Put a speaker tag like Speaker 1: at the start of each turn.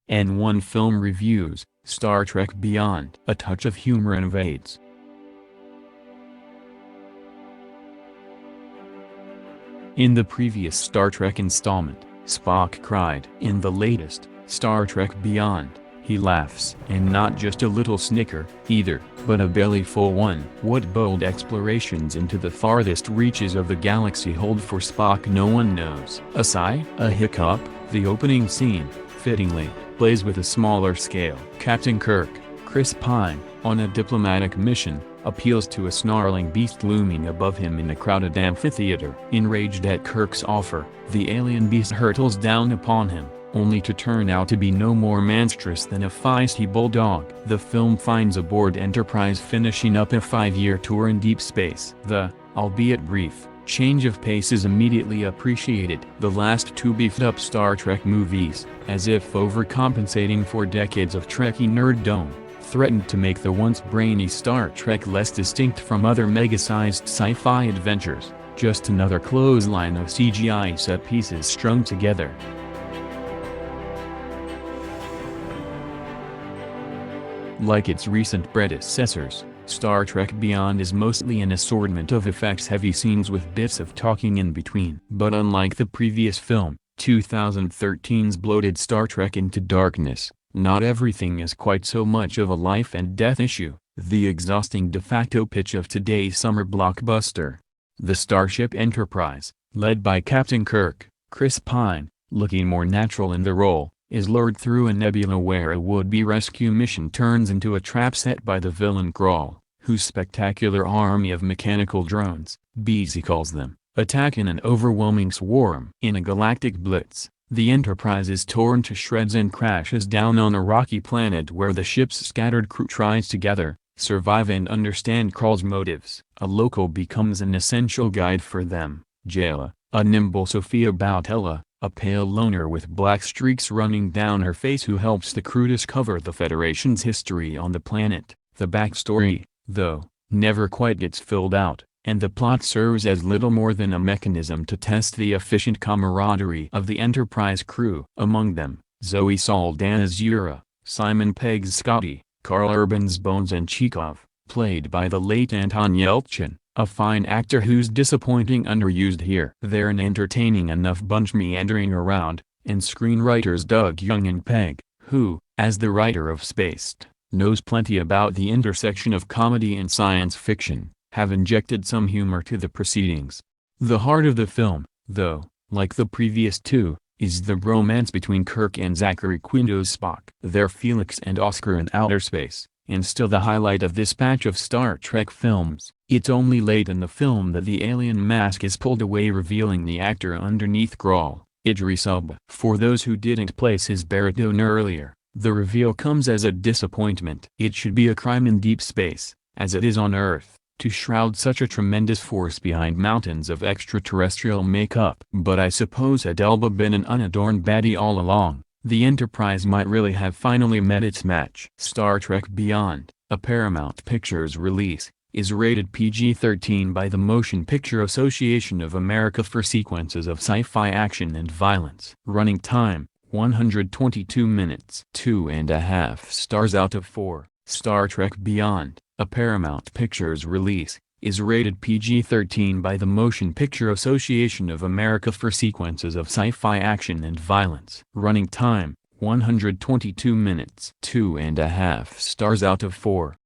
Speaker 1: N1 Film Reviews, Star Trek Beyond. A touch of humor invades. In the previous Star Trek installment, Spock cried. In the latest, Star Trek Beyond, he laughs. And not just a little snicker, either, but a belly-full one. What bold explorations into the farthest reaches of the galaxy hold for Spock no one knows. A sigh? A hiccup? The opening scene, fittingly, plays with a smaller scale. Captain Kirk, Chris Pine, on a diplomatic mission, appeals to a snarling beast looming above him in a crowded amphitheater. Enraged at Kirk's offer, the alien beast hurtles down upon him, only to turn out to be no more monstrous than a feisty bulldog. The film finds aboard Enterprise finishing up a 5-year tour in deep space. The, albeit brief, change of pace is immediately appreciated. The last two beefed-up Star Trek movies, as if overcompensating for decades of Trekkie nerddom, threatened to make the once brainy Star Trek less distinct from other mega-sized sci-fi adventures, just another clothesline of CGI set pieces strung together. Like its recent predecessors, Star Trek Beyond is mostly an assortment of effects-heavy scenes with bits of talking in between. But unlike the previous film, 2013's bloated Star Trek Into Darkness, not everything is quite so much of a life and death issue. The exhausting de facto pitch of today's summer blockbuster. The Starship Enterprise, led by Captain Kirk, Chris Pine, looking more natural in the role, is lured through a nebula where a would-be rescue mission turns into a trap set by the villain Karl, whose spectacular army of mechanical drones, Beezy calls them, attack in an overwhelming swarm. In a galactic blitz, the Enterprise is torn to shreds and crashes down on a rocky planet where the ship's scattered crew tries to gather, survive and understand Karl's motives. A local becomes an essential guide for them, Jayla, a nimble Sophia Boutella, a pale loner with black streaks running down her face who helps the crew discover the Federation's history on the planet. The backstory, though, never quite gets filled out, and the plot serves as little more than a mechanism to test the efficient camaraderie of the Enterprise crew. Among them, Zoe Saldana's Yura, Simon Pegg's Scotty, Karl Urban's Bones and Chekhov, played by the late Anton Yelchin, a fine actor who's disappointing underused here. They're an entertaining enough bunch meandering around, and screenwriters Doug Young and Pegg, who, as the writer of Spaced, knows plenty about the intersection of comedy and science fiction, have injected some humor to the proceedings. The heart of the film, though, like the previous two, is the bromance between Kirk and Zachary Quinto's Spock. They're Felix and Oscar in outer space, and still the highlight of this batch of Star Trek films. It's only late in the film that the alien mask is pulled away, revealing the actor underneath Karl, Idris Elba. For those who didn't place his baritone earlier, the reveal comes as a disappointment. It should be a crime in deep space, as it is on Earth, to shroud such a tremendous force behind mountains of extraterrestrial makeup. But I suppose had Elba been an unadorned baddie all along, the Enterprise might really have finally met its match. Star Trek Beyond, a Paramount Pictures release, is rated PG-13 by the Motion Picture Association of America for sequences of sci-fi action and violence. Running time, 122 minutes. 2.5 stars out of 4. Star Trek Beyond, a Paramount Pictures release, is rated PG-13 by the Motion Picture Association of America for sequences of sci-fi action and violence. Running time, 122 minutes. 2.5 stars out of 4.